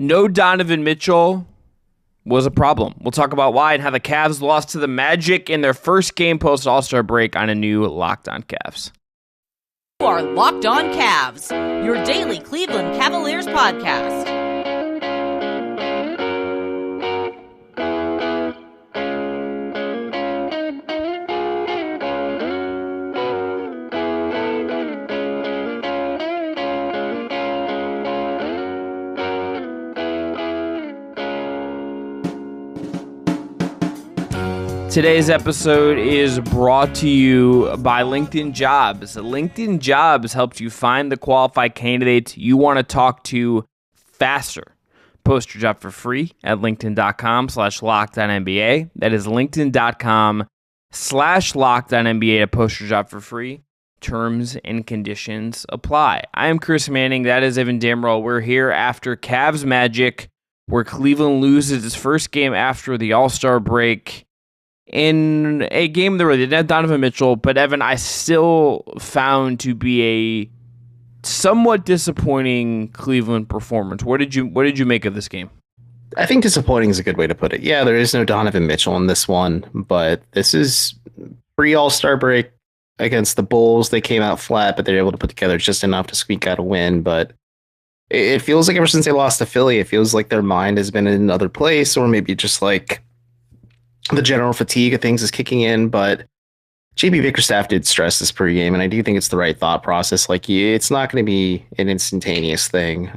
No Donovan Mitchell was a problem. We'll talk about why and how the Cavs lost to the Magic in their first game post All-Star break on a new Locked On Cavs. You are Locked On Cavs, your daily Cleveland Cavaliers podcast. Today's episode is brought to you by LinkedIn Jobs. LinkedIn Jobs helps you find the qualified candidates you want to talk to faster. Post your job for free at linkedin.com/lockedonnba. That is linkedin.com/lockedonnba to post your job for free. Terms and conditions apply. I am Chris Manning. That is Evan Dammarell. We're here after Cavs Magic, where Cleveland loses its first game after the All-Star break. In a game that really didn't have Donovan Mitchell, but Evan, I still found to be a somewhat disappointing Cleveland performance. What did you make of this game? I think disappointing is a good way to put it. Yeah, there is no Donovan Mitchell in this one, but this is pre-All-Star break against the Bulls. They came out flat, but they're able to put together just enough to squeak out a win. But it feels like ever since they lost to Philly, it feels like their mind has been in another place, or maybe just like the general fatigue of things is kicking in. But JB Bickerstaff did stress this pregame, and I do think it's the right thought process. Like, it's not going to be an instantaneous thing.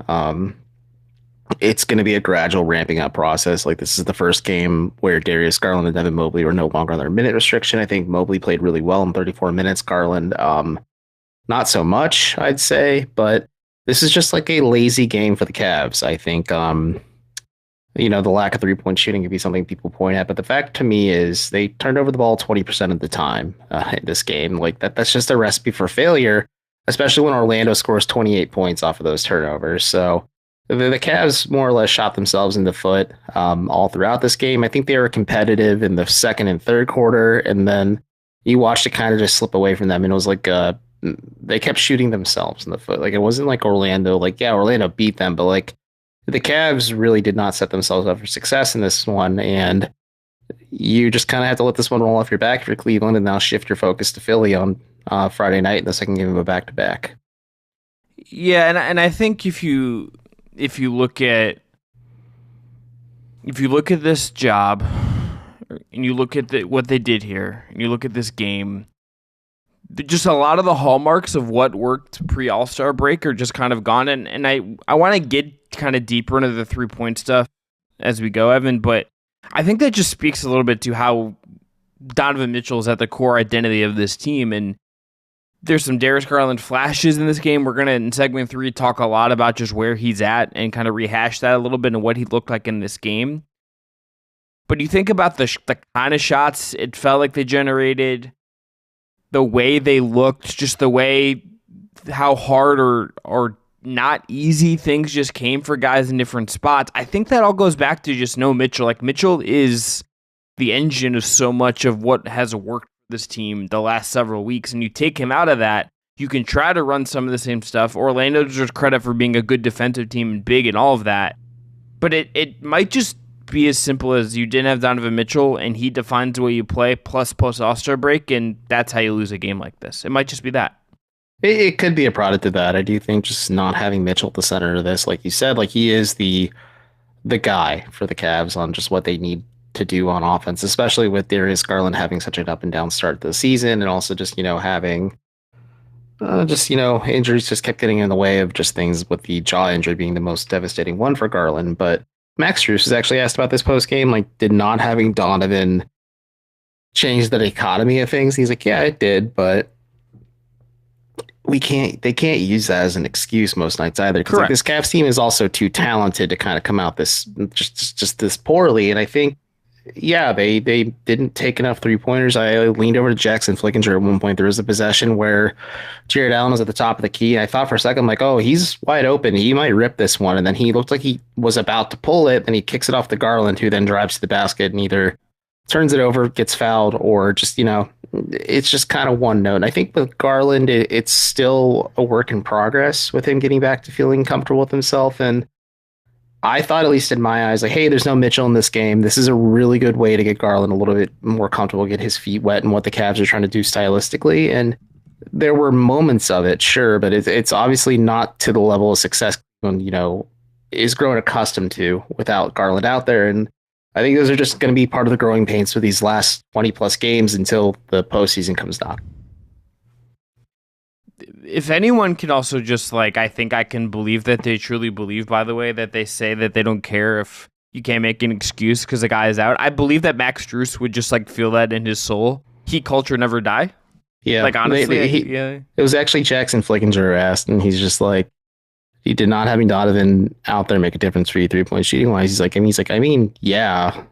It's going to be a gradual ramping up process. Like, this is the first game where Darius Garland and Evan Mobley were no longer on their minute restriction. I think Mobley played really well in 34 minutes. Garland, not so much, I'd say. But this is just like a lazy game for the Cavs. I think, the lack of three-point shooting could be something people point at. But the fact to me is they turned over the ball 20% of the time in this game. Like, that's just a recipe for failure, especially when Orlando scores 28 points off of those turnovers. So the Cavs more or less shot themselves in the foot all throughout this game. I think they were competitive in the second and third quarter, and then you watched it kind of just slip away from them. And it was like they kept shooting themselves in the foot. Like, it wasn't like Orlando. Like, yeah, Orlando beat them, but like, the Cavs really did not set themselves up for success in this one, and you just kind of have to let this one roll off your back if you're Cleveland, and now shift your focus to Philly on Friday night in the second game of a back-to-back. Yeah, and I think if you look at this job, and you look at what they did here, and you look at this game, just a lot of the hallmarks of what worked pre-All-Star break are just kind of gone, and I want to get kind of deeper into the three-point stuff as we go, Evan, but I think that just speaks a little bit to how Donovan Mitchell is at the core identity of this team, and there's some Darius Garland flashes in this game. We're going to, in segment 3, talk a lot about just where he's at and kind of rehash that a little bit and what he looked like in this game. But you think about the kind of shots it felt like they generated, the way they looked, just the way how hard or not easy things just came for guys in different spots. I think that all goes back to just no Mitchell. Like, Mitchell is the engine of so much of what has worked for this team the last several weeks, and you take him out of that, you can try to run some of the same stuff. Orlando deserves credit for being a good defensive team and big and all of that, but it might just be as simple as you didn't have Donovan Mitchell, and he defines the way you play, plus post-All-Star break, and that's how you lose a game like this. It might just be that. It could be a product of that. I do think just not having Mitchell at the center of this, like you said, like, he is the guy for the Cavs on just what they need to do on offense, especially with Darius Garland having such an up and down start to the season, and also just, having injuries just kept getting in the way of just things, with the jaw injury being the most devastating one for Garland. But Max Strus was actually asked about this post game, like, did not having Donovan change the dichotomy of things? He's like, yeah, it did, but they can't use that as an excuse most nights either. Because like, this Cavs team is also too talented to kind of come out this just this poorly. And I think, yeah, they didn't take enough 3-pointers. I leaned over to Jackson Flickinger at one point. There was a possession where Jared Allen was at the top of the key, and I thought for a second, like, oh, he's wide open. He might rip this one. And then he looked like he was about to pull it, and he kicks it off to Garland, who then drives to the basket and either turns it over, gets fouled, or just, it's just kind of one note. And I think with Garland, it's still a work in progress with him getting back to feeling comfortable with himself. And I thought, at least in my eyes, like, hey, there's no Mitchell in this game. This is a really good way to get Garland a little bit more comfortable, get his feet wet, and what the Cavs are trying to do stylistically. And there were moments of it, sure, but it's obviously not to the level of success is grown accustomed to without Garland out there. And I think those are just going to be part of the growing pains for these last 20 plus games until the postseason comes down. If anyone can also just I think I can believe that they truly believe, by the way, that they say that they don't care if you can't make an excuse because the guy is out. I believe that Max Strus would just feel that in his soul. Heat culture never die. Yeah. Honestly, it was actually Jackson Flickinger asked, and he's just he did not having Donovan out there make a difference for you 3-point shooting wise. Yeah.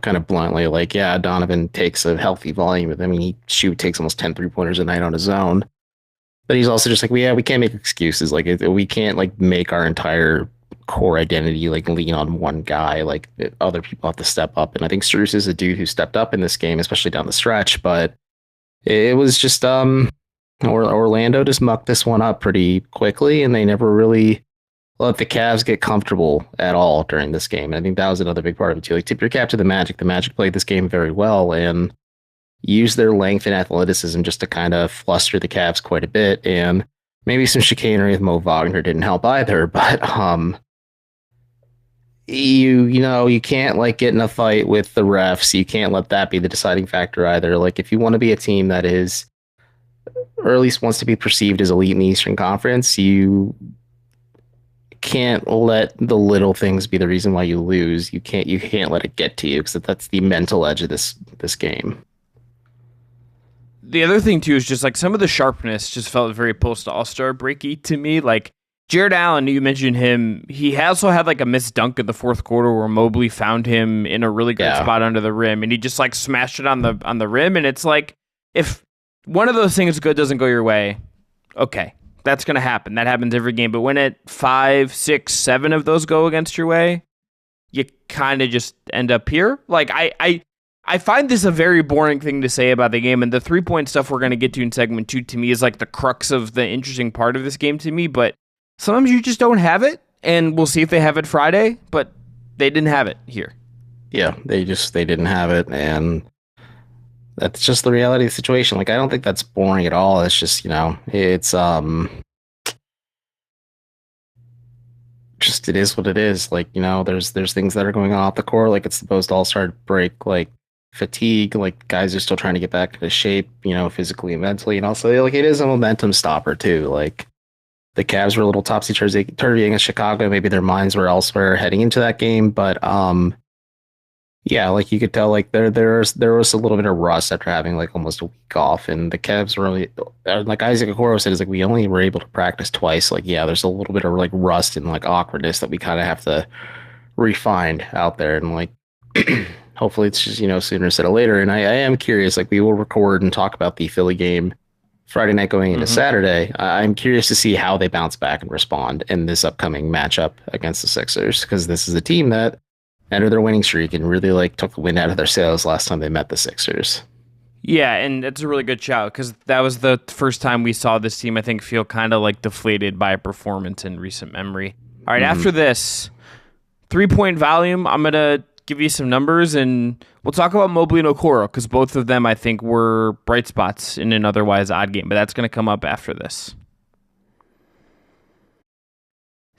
Kind of bluntly, yeah, Donovan takes a healthy volume, but he takes almost 10 3-pointers a night on his own. But he's also just we can't make excuses. We can't make our entire core identity lean on one guy. Other people have to step up. And I think Strus is a dude who stepped up in this game, especially down the stretch. But it was just Orlando just mucked this one up pretty quickly, and they never really let the Cavs get comfortable at all during this game. And I think that was another big part of it too. Tip your cap to the Magic. The Magic played this game very well and use their length and athleticism just to kind of fluster the Cavs quite a bit. And maybe some chicanery with Mo Wagner didn't help either, but you can't get in a fight with the refs. You can't let that be the deciding factor either. If you want to be a team that is, or at least wants to be perceived as elite in the Eastern Conference, you can't let the little things be the reason why you lose. You can't let it get to you, because that's the mental edge of this game. The other thing, too, is just some of the sharpness just felt very post-All-Star breaky to me. Jared Allen, you mentioned him. He also had a missed dunk in the fourth quarter where Mobley found him in a really great spot under the rim, and he just smashed it on the rim. And it's if one of those things doesn't go your way, okay, that's going to happen. That happens every game. But when 5, 6, 7 of those go against your way, you kind of just end up here. I find this a very boring thing to say about the game, and the 3-point stuff we're going to get to in segment 2 to me is the crux of the interesting part of this game to me, but sometimes you just don't have it, and we'll see if they have it Friday, but they didn't have it here. Yeah, they didn't have it, and that's just the reality of the situation. I don't think that's boring at all. It's just, it's just, it is what it is. There's things that are going on off the court, it's the post All-Star break, fatigue, guys are still trying to get back into shape, physically and mentally, and also it is a momentum stopper too. The Cavs were a little topsy-turvy against Chicago. Maybe their minds were elsewhere heading into that game, but yeah, you could tell there was a little bit of rust after having almost a week off, and the Cavs really, Isaac Okoro said, we only were able to practice twice. There's a little bit of rust and awkwardness that we kind of have to refine out there, and hopefully it's just, sooner instead of later. And I am curious, we will record and talk about the Philly game Friday night going into Saturday. I'm curious to see how they bounce back and respond in this upcoming matchup against the Sixers, because this is a team that ended their winning streak and really took the wind out of their sails last time they met the Sixers. Yeah, and that's a really good shout, because that was the first time we saw this team, I think, feel kind of deflated by a performance in recent memory. All right, after this, 3-point volume, I'm going to give you some numbers, and we'll talk about Mobley and Okoro, because both of them, I think, were bright spots in an otherwise odd game, but that's going to come up after this.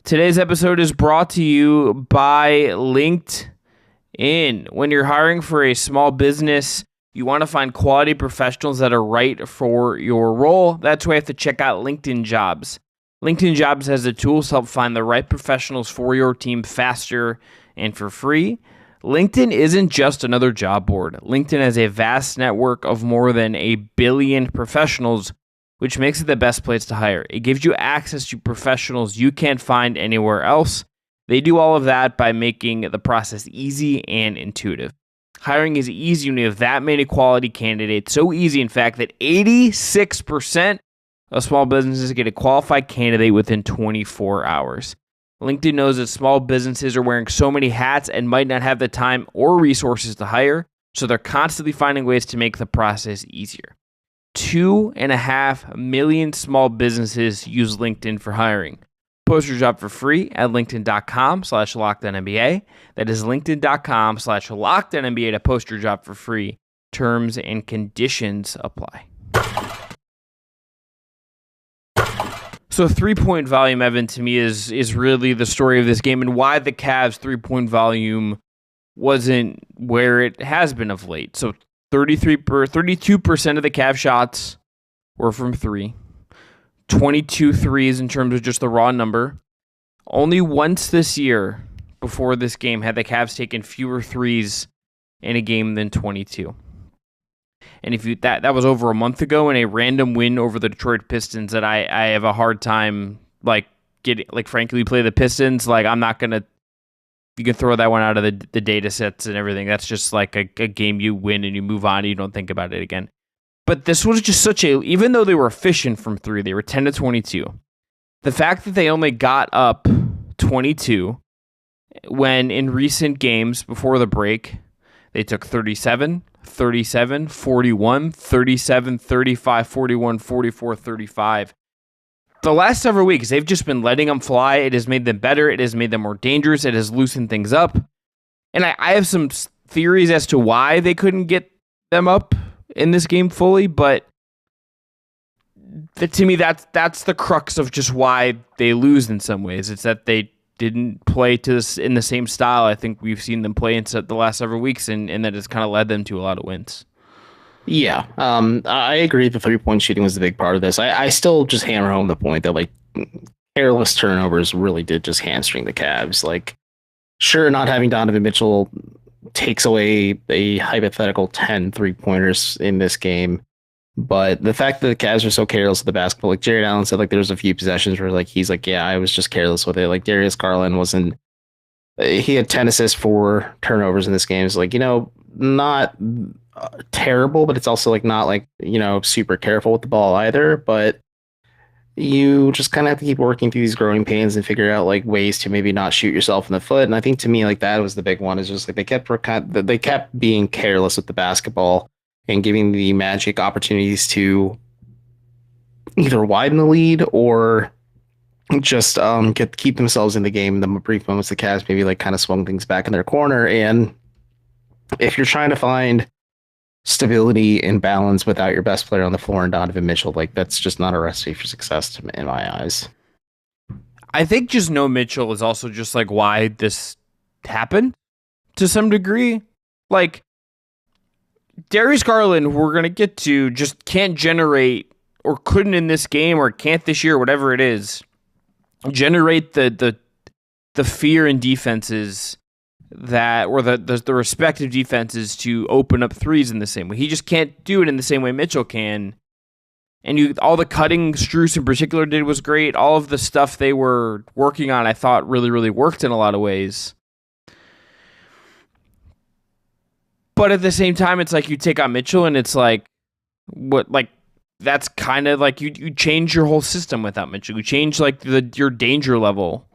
Today's episode is brought to you by LinkedIn. When you're hiring for a small business, you want to find quality professionals that are right for your role. That's why you have to check out LinkedIn Jobs. LinkedIn Jobs has the tools to help find the right professionals for your team faster and for free. LinkedIn isn't just another job board. LinkedIn has a vast network of more than 1 billion professionals, which makes it the best place to hire. It gives you access to professionals you can't find anywhere else. They do all of that by making the process easy and intuitive. Hiring is easy when you have that many quality candidates. So easy, in fact, that 86% of small businesses get a qualified candidate within 24 hours. LinkedIn knows that small businesses are wearing so many hats and might not have the time or resources to hire, so they're constantly finding ways to make the process easier. 2.5 million small businesses use LinkedIn for hiring. poster job for free at linkedin.com/LockedOnNBA. That is linkedin.com/LockedOnNBA to post your job for free. Terms and conditions apply. So 3-point volume, Evan, to me is really the story of this game and why the Cavs 3-point volume wasn't where it has been of late. So 32% of the Cavs shots were from three. 22 threes in terms of just the raw number. Only once this year, before this game, had the Cavs taken fewer threes in a game than 22. And if you that was over a month ago in a random win over the Detroit Pistons that I have a hard time frankly, we play the Pistons, I'm not gonna. You can throw that one out of the data sets and everything. That's just like a game you win and you move on and you don't think about it again. But this was just even though they were efficient from three, they were 10 to 22. The fact that they only got up 22 when in recent games before the break, they took 37, 37, 41, 37, 35, 41, 44, 35. The last several weeks, they've just been letting them fly. It has made them better. It has made them more dangerous. It has loosened things up. And I have some theories as to why they couldn't get them up in this game fully, but to me, that's the crux of just why they lose in some ways. It's that they didn't play in the same style I think we've seen them play in the last several weeks, and that has kind of led them to a lot of wins. Yeah, I agree the 3-point shooting was the big part of this. I still just hammer home the point that careless turnovers really did just hamstring the Cavs. Sure, not having Donovan Mitchell takes away a hypothetical 10 3-pointers in this game, but the fact that the Cavs are so careless with the basketball, Jared Allen said, there's a few possessions where he's yeah, I was just careless with it. Darius Garland wasn't. He had 10 assists, 4 turnovers in this game. It's not terrible, but it's also not super careful with the ball either. But you just kind of have to keep working through these growing pains and figure out ways to maybe not shoot yourself in the foot. And I think to me that was the big one, is just they kept being careless with the basketball and giving the Magic opportunities to either widen the lead or just keep themselves in the game in the brief moments the Cavs maybe kind of swung things back in their corner. And if you're trying to find stability and balance without your best player on the floor and Donovan Mitchell, that's just not a recipe for success in my eyes. I think just no Mitchell is also just why this happened to some degree. Darius Garland, we're going to get to, just can't generate, or couldn't in this game, or can't this year, whatever it is, generate the fear in defenses or the respective defenses to open up threes in the same way. He just can't do it in the same way Mitchell can. And all the cutting Strus in particular did was great. All of the stuff they were working on, I thought really, really worked in a lot of ways. But at the same time, it's you take on Mitchell and it's that's kind of you change your whole system without Mitchell. You change your danger level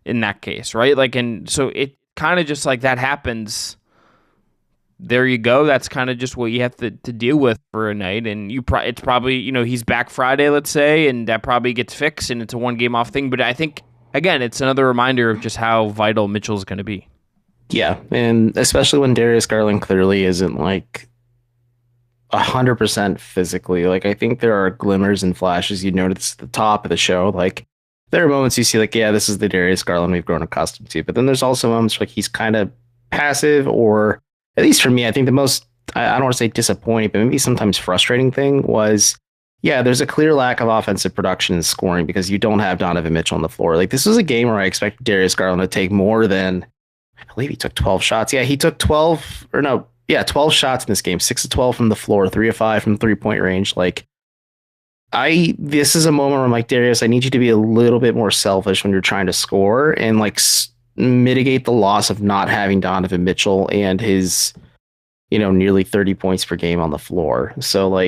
in that case, right? And so it kind of just that happens. There you go. That's kind of just what you have to deal with for a night. And it's probably, he's back Friday, let's say, and that probably gets fixed and it's a 1-game off thing. But I think, again, it's another reminder of just how vital Mitchell's going to be. Yeah, and especially when Darius Garland clearly isn't 100% physically. I think there are glimmers and flashes you notice at the top of the show. There are moments you see yeah, this is the Darius Garland we've grown accustomed to. But then there's also moments he's kind of passive, or at least for me, I think the most, I don't want to say disappointing, but maybe sometimes frustrating thing was, yeah, there's a clear lack of offensive production and scoring because you don't have Donovan Mitchell on the floor. This was a game where I expected Darius Garland to take more than, I believe he took 12 shots. Yeah, he took 12 shots in this game, 6 of 12 from the floor, 3 of 5 from 3-point range. This is a moment where I'm Darius, I need you to be a little bit more selfish when you're trying to score and mitigate the loss of not having Donovan Mitchell and his, nearly 30 points per game on the floor. So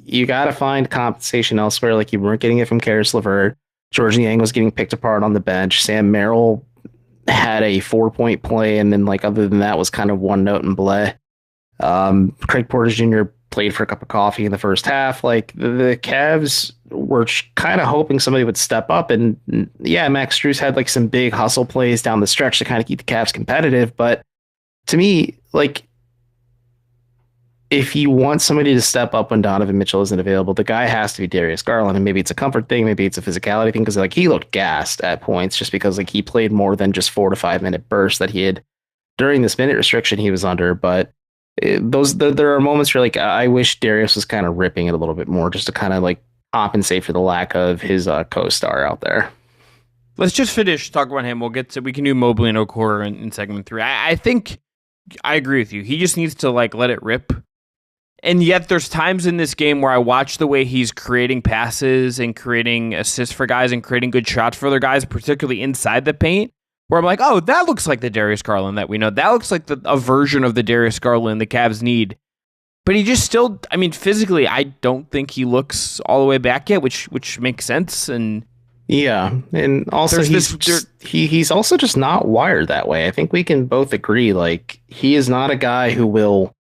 you got to find compensation elsewhere. You weren't getting it from Karis LeVert. George Niang was getting picked apart on the bench. Sam Merrill had a 4-point play, and then other than that was kind of one note and bleh. Craig Porter Jr. played for a cup of coffee in the first half. Like the Cavs were kind of hoping somebody would step up, and yeah, Max Strus had like some big hustle plays down the stretch to kind of keep the Cavs competitive. But to me, like, if you want somebody to step up when Donovan Mitchell isn't available, the guy has to be Darius Garland. And maybe it's a comfort thing, maybe it's a physicality thing, because like he looked gassed at points just because like he played more than just 4 to 5 minute bursts that he had during this minute restriction he was under. But there are moments where like I wish Darius was kind of ripping it a little bit more just to kind of like compensate for the lack of his co-star out there. Let's just finish talking about him. We can do Mobley and Okoro in segment 3. I think I agree with you. He just needs to like let it rip. And yet there's times in this game where I watch the way he's creating passes and creating assists for guys and creating good shots for other guys, particularly inside the paint, where I'm like, oh, that looks like the Darius Garland that we know. That looks like a version of the Darius Garland the Cavs need. But he just still, I mean, physically, I don't think he looks all the way back yet, which makes sense. And yeah, and also he's also just not wired that way. I think we can both agree, like, he is not a guy who will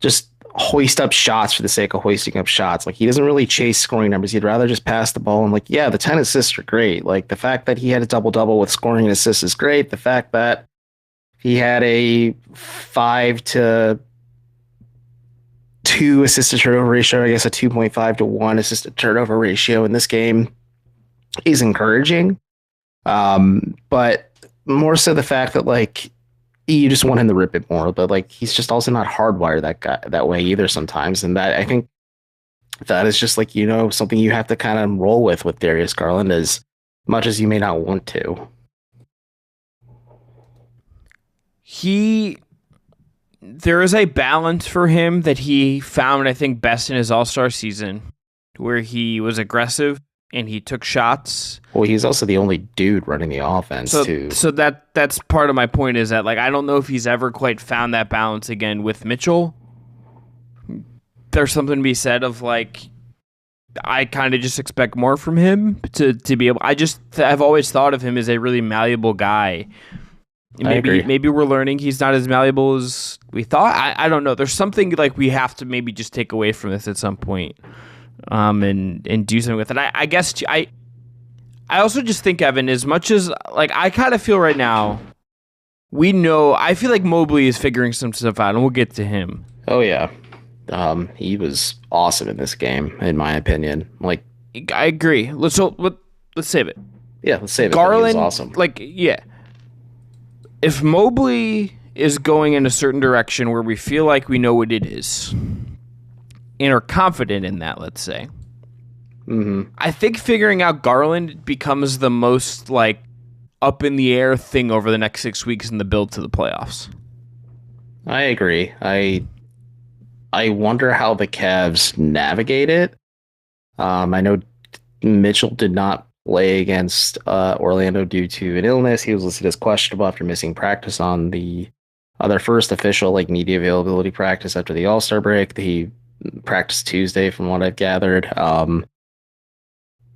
just hoist up shots for the sake of hoisting up shots. Like, he doesn't really chase scoring numbers. He'd rather just pass the ball. And like, yeah, the 10 assists are great. Like, the fact that he had a double-double with scoring and assists is great. The fact that he had a 5-to-2 assist to turnover ratio, I guess a 2.5 to 1 assist to turnover ratio in this game is encouraging. But more so the fact that like you just want him to rip it more, but like he's just also not hardwired that way either sometimes. And that, I think that is just like, you know, something you have to kind of roll with Darius Garland as much as you may not want to. There is a balance for him that he found, I think, best in his All-Star season, where he was aggressive and he took shots. Well, he's also the only dude running the offense too. So that's part of my point, is that like I don't know if he's ever quite found that balance again with Mitchell. There's something to be said of like, I kind of just expect more from him to be able. I've always thought of him as a really malleable guy. Maybe we're learning he's not as malleable as we thought. I don't know. There's something like we have to maybe just take away from this at some point, and do something with it. I guess I also just think, Evan, as much as like I kind of feel right now, I feel like Mobley is figuring some stuff out, and we'll get to him. Oh yeah, he was awesome in this game, in my opinion. Like, I agree. Let's save it. Yeah, let's save it. Garland, he was awesome. Like, yeah. If Mobley is going in a certain direction where we feel like we know what it is and are confident in that, let's say, I think figuring out Garland becomes the most like up in the air thing over the next 6 weeks in the build to the playoffs. I agree. I wonder how the Cavs navigate it. I know Mitchell did not play against Orlando due to an illness. He was listed as questionable after missing practice on their first official like media availability practice after the All-Star break. He practiced Tuesday from what I've gathered.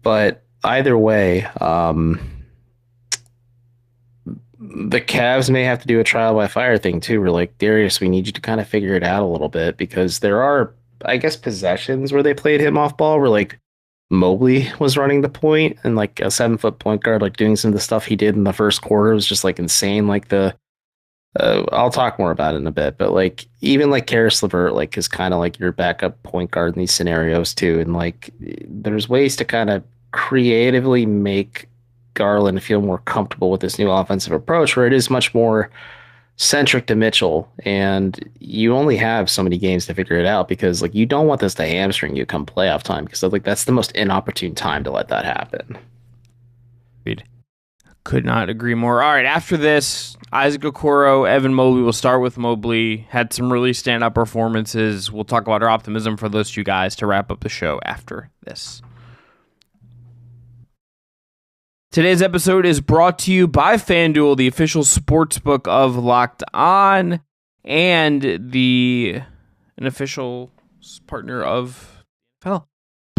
But either way, the Cavs may have to do a trial by fire thing too. We're like, Darius, we need you to kind of figure it out a little bit, because there are, I guess, possessions where they played him off ball where like Mobley was running the point, and like a 7-foot point guard, like doing some of the stuff he did in the first quarter was just like insane. Like I'll talk more about it in a bit, but like even like Karis LeVert, like is kind of like your backup point guard in these scenarios too. And like there's ways to kind of creatively make Garland feel more comfortable with this new offensive approach, where it is much more centric to Mitchell, and you only have so many games to figure it out, because like you don't want this to hamstring you come playoff time, because like that's the most inopportune time to let that happen. Agreed. Could not agree more. All right, after this, Isaac Okoro, Evan Mobley. We'll start with Mobley. Had some really stand-up performances. We'll talk about our optimism for those two guys to wrap up the show after this. Today's episode is brought to you by FanDuel, the official sportsbook of Locked On, and an official partner of NFL.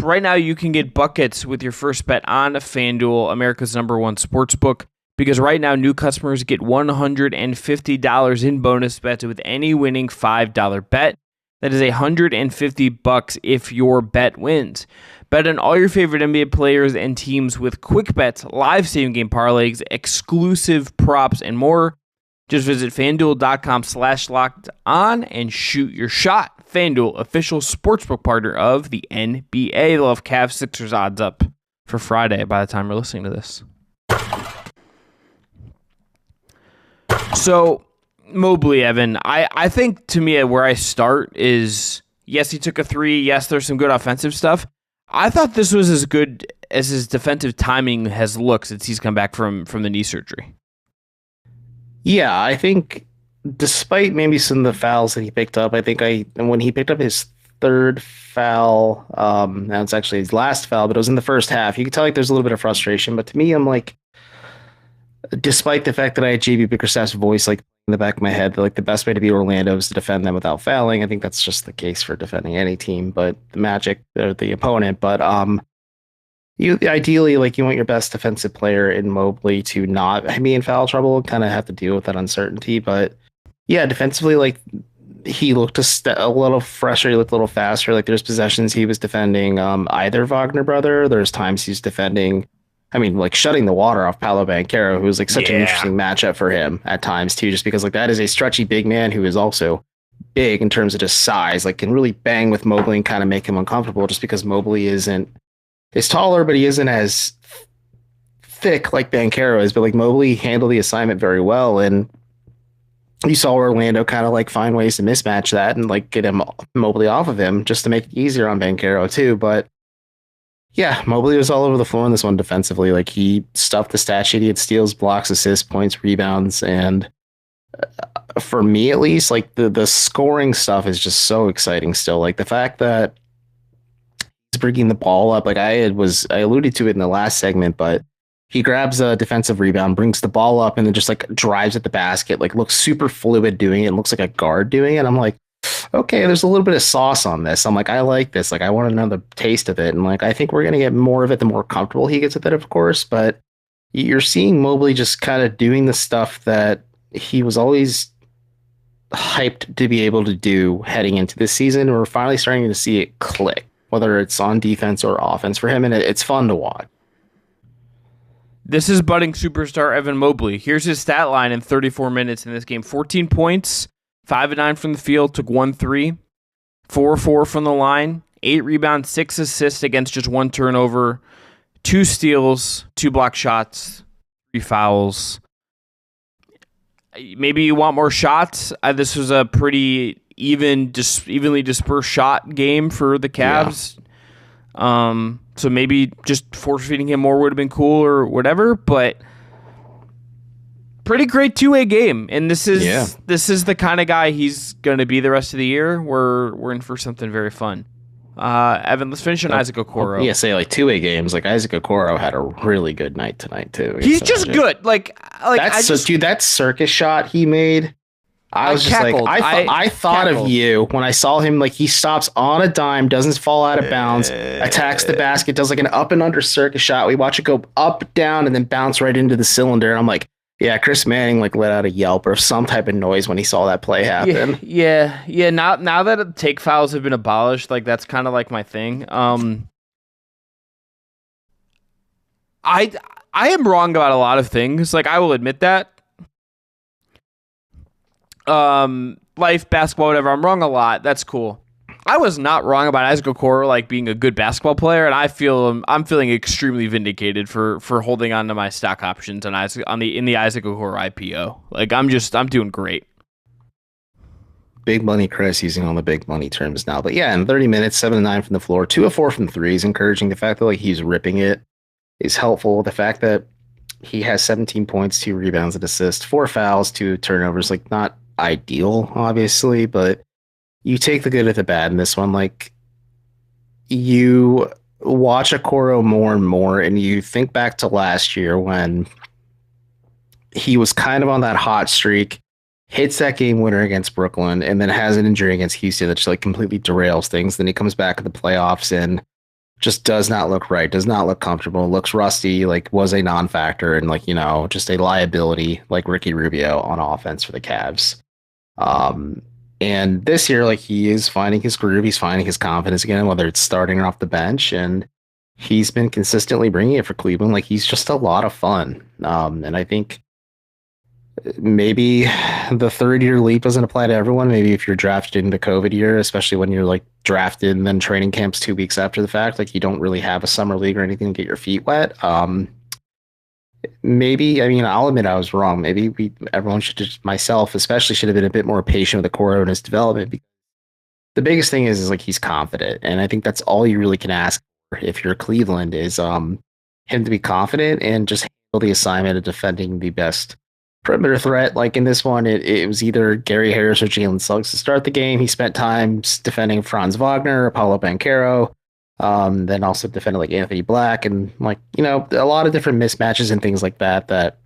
Right now, you can get buckets with your first bet on FanDuel, America's #1 sportsbook, because right now, new customers get $150 in bonus bets with any winning $5 bet. That is $150 if your bet wins. Bet on all your favorite NBA players and teams with quick bets, live same-game parlays, exclusive props, and more. Just visit FanDuel.com/locked-on and shoot your shot. FanDuel, official sportsbook partner of the NBA. They'll have Cavs Sixers odds up for Friday by the time you're listening to this. So, Mobley, Evan, I think to me where I start is, yes, he took a three. Yes, there's some good offensive stuff. I thought this was as good as his defensive timing has looked since he's come back from the knee surgery. Yeah, I think despite maybe some of the fouls that he picked up, when he picked up his third foul, now it's actually his last foul, but it was in the first half. You could tell like there's a little bit of frustration, but to me, I'm like, despite the fact that I had JB Bickerstaff's voice like in the back of my head, that like the best way to beat Orlando is to defend them without fouling. I think that's just the case for defending any team, but the Magic or the opponent. But you ideally like you want your best defensive player in Mobley to not be in foul trouble and kind of have to deal with that uncertainty. But yeah, defensively, like he looked a little fresher, he looked a little faster. Like there's possessions he was defending either Wagner brother. There's times he's defending. I mean, like shutting the water off Paolo Banchero, who was like such an interesting matchup for him at times too, just because like that is a stretchy big man who is also big in terms of just size, like can really bang with Mobley and kind of make him uncomfortable just because Mobley is taller, but he isn't as thick like Banchero is. But like Mobley handled the assignment very well, and you saw Orlando kind of like find ways to mismatch that and like get him Mobley off of him just to make it easier on Banchero too. But yeah, Mobley was all over the floor in this one defensively. Like he stuffed the stat sheet. He had steals, blocks, assists, points, rebounds, and for me at least, like the scoring stuff is just so exciting still. Like the fact that he's bringing the ball up, like I alluded to it in the last segment, but he grabs a defensive rebound, brings the ball up, and then just like drives at the basket, like looks super fluid doing it, and looks like a guard doing it. I'm like, okay, there's a little bit of sauce on this. I'm like, I like this. Like, I want another taste of it. And like, I think we're going to get more of it the more comfortable he gets with it, of course. But you're seeing Mobley just kind of doing the stuff that he was always hyped to be able to do heading into this season. We're finally starting to see it click, whether it's on defense or offense for him. And it's fun to watch. This is budding superstar Evan Mobley. Here's his stat line in 34 minutes in this game. 14 points. 5 of 9 from the field, took 1 3, 4 4 from the line, 8 rebounds, 6 assists against just 1 turnover, 2 steals, 2 block shots, 3 fouls. Maybe you want more shots. This was a pretty evenly dispersed shot game for the Cavs. Yeah. So maybe just force feeding him more would have been cool or whatever, but pretty great two-way game, and this is the kind of guy he's going to be the rest of the year. We're in for something very fun. Evan, let's finish on Isaac Okoro. Yeah, say like two-way games. Like Isaac Okoro had a really good night tonight too. He's just good. Like dude, that circus shot he made. I was just cackled. Like, I thought of you when I saw him. Like he stops on a dime, doesn't fall out of bounds, attacks the basket, does like an up and under circus shot. We watch it go up, down, and then bounce right into the cylinder. And I'm like, yeah, Chris Manning like let out a yelp or some type of noise when he saw that play happen. Yeah. Now that take fouls have been abolished, like that's kind of like my thing. I am wrong about a lot of things. Like I will admit that. Life, basketball, whatever. I'm wrong a lot. That's cool. I was not wrong about Isaac Okoro like being a good basketball player, and I'm feeling extremely vindicated for holding on to my stock options in the Isaac Okoro IPO. Like I'm doing great. Big money Chris using all the big money terms now. But yeah, in 30 minutes, 7 of 9 from the floor, 2 of 4 from 3 is encouraging. The fact that like he's ripping it is helpful. The fact that he has 17 points, 2 rebounds, and assists, 4 fouls, 2 turnovers, like not ideal, obviously, but you take the good at the bad in this one. Like you watch Okoro more and more, and you think back to last year when he was kind of on that hot streak, hits that game winner against Brooklyn, and then has an injury against Houston that just like completely derails things. Then he comes back in the playoffs and just does not look right, does not look comfortable, looks rusty, like was a non-factor and like, you know, just a liability like Ricky Rubio on offense for the Cavs. And this year, like, he is finding his groove, he's finding his confidence again, whether it's starting or off the bench, and he's been consistently bringing it for Cleveland. Like, he's just a lot of fun. And I think maybe the third-year leap doesn't apply to everyone. Maybe if you're drafted in the COVID year, especially when you're like drafted and then training camps 2 weeks after the fact, like you don't really have a summer league or anything to get your feet wet. Maybe, I mean, I'll admit I was wrong. Maybe everyone should just, myself especially, should have been a bit more patient with Okoro and his development. Because the biggest thing is like he's confident, and I think that's all you really can ask for if you're Cleveland is him to be confident and just handle the assignment of defending the best perimeter threat. Like in this one, it was either Gary Harris or Jalen Suggs to start the game. He spent time defending Franz Wagner, Apollo Banchero. Then also defended like Anthony Black and like, you know, a lot of different mismatches and things like that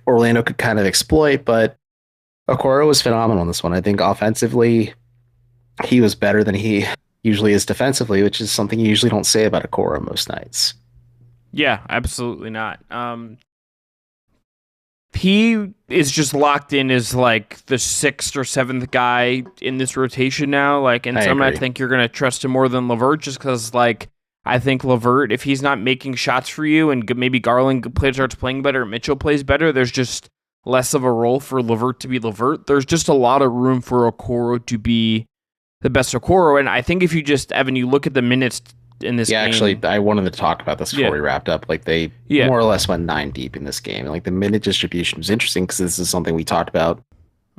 Orlando could kind of exploit. But Okoro was phenomenal in this one. I think offensively, he was better than he usually is defensively, which is something you usually don't say about Okoro most nights. Yeah, absolutely not. He is just locked in as like the 6th or 7th guy in this rotation now. Like, and I think you're going to trust him more than LeVert just because, like, I think LeVert, if he's not making shots for you and maybe Garland starts playing better, Mitchell plays better, there's just less of a role for LeVert to be LeVert. There's just a lot of room for Okoro to be the best Okoro. And I think if you just, Evan, you look at the minutes in this game. Actually, I wanted to talk about this before we wrapped up. Like, they more or less went 9 deep in this game. And, like, the minute distribution was interesting because this is something we talked about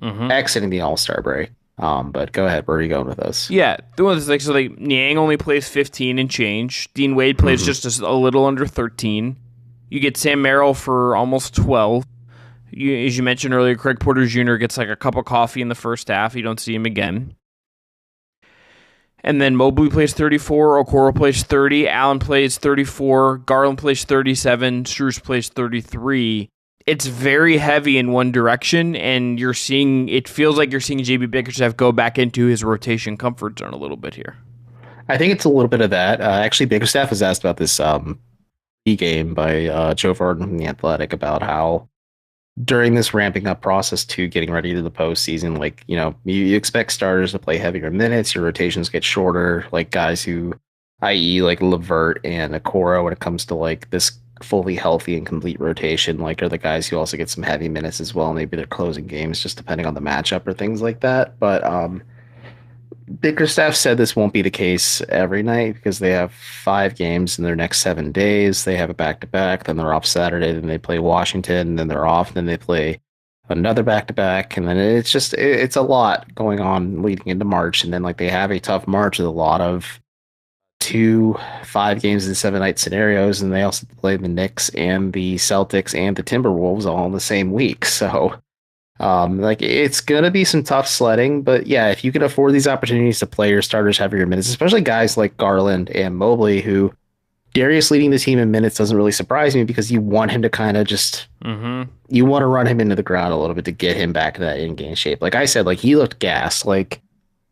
exiting the All-Star break. But go ahead. Where are you going with this? Yeah. The one is like, so like Niang only plays 15 and change. Dean Wade plays just a little under 13. You get Sam Merrill for almost 12. As you mentioned earlier, Craig Porter Jr. gets like a cup of coffee in the first half. You don't see him again. And then Mobley plays 34, Okoro plays 30, Allen plays 34, Garland plays 37, Strus plays 33. It's very heavy in one direction, and it feels like you're seeing JB Bickerstaff go back into his rotation comfort zone a little bit here. I think it's a little bit of that. Actually, Bickerstaff was asked about this game by Joe Varden from The Athletic about how during this ramping up process to getting ready to the postseason, like, you know, you expect starters to play heavier minutes, your rotations get shorter, like guys who, i.e. like LeVert and Okoro, when it comes to like this fully healthy and complete rotation, like are the guys who also get some heavy minutes as well. Maybe they're closing games just depending on the matchup or things like that. But Bickerstaff said this won't be the case every night because they have 5 games in their next 7 days. They have a back-to-back, then they're off Saturday, then they play Washington, then they're off, then they play another back-to-back, and then it's a lot going on leading into March, and then like they have a tough March with a lot of 2 5 games in 7-night scenarios, and they also play the Knicks and the Celtics and the Timberwolves all in the same week, so like it's gonna be some tough sledding, but yeah, if you can afford these opportunities to play your starters heavier minutes, especially guys like Garland and Mobley, who Darius leading the team in minutes doesn't really surprise me because you want him to kind of just you want to run him into the ground a little bit to get him back in that in-game shape. Like I said, like he looked gassed. Like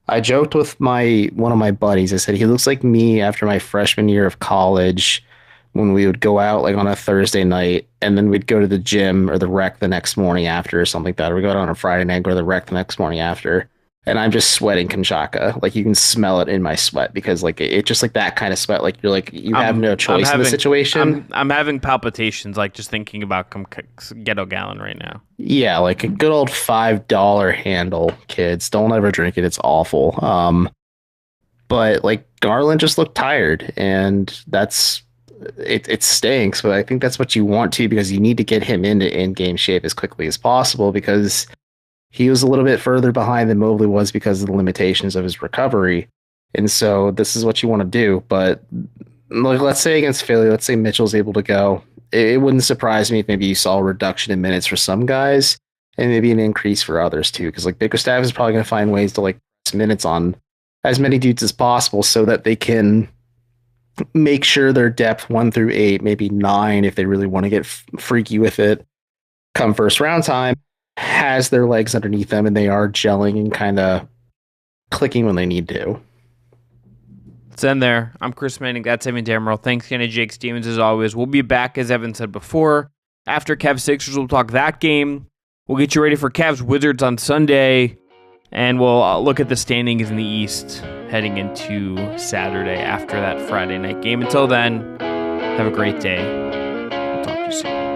I joked with one of my buddies. I said he looks like me after my freshman year of college, when we would go out like on a Thursday night and then we'd go to the gym or the rec the next morning after or something like that. Or we go out on a Friday night, go to the rec the next morning after. And I'm just sweating Kamchaka. Like you can smell it in my sweat because like it just like that kind of sweat. Like you're like, you have no choice in the situation. I'm having palpitations, like just thinking about Ghetto Gallon right now. Yeah. Like a good old $5 handle, kids. Don't ever drink it. It's awful. But like Garland just looked tired, and it stinks, but I think that's what you want to, because you need to get him into in-game shape as quickly as possible, because he was a little bit further behind than Mobley was because of the limitations of his recovery. And so this is what you want to do. But like, let's say against Philly, let's say Mitchell's able to go. It wouldn't surprise me if maybe you saw a reduction in minutes for some guys and maybe an increase for others too. Because like Bickerstaff is probably going to find ways to like press minutes on as many dudes as possible so that they can make sure their depth 1 through 8, maybe 9 if they really want to get freaky with it, come first round time, has their legs underneath them and they are gelling and kind of clicking when they need to. Let's end there. I'm Chris Manning. That's Evan Dammarell. Thanks again to Jake Stevens as always. We'll be back, as Evan said before. After Cavs Sixers, we'll talk that game. We'll get you ready for Cavs Wizards on Sunday. And we'll look at the standings in the East heading into Saturday after that Friday night game. Until then, have a great day. We'll talk to you soon.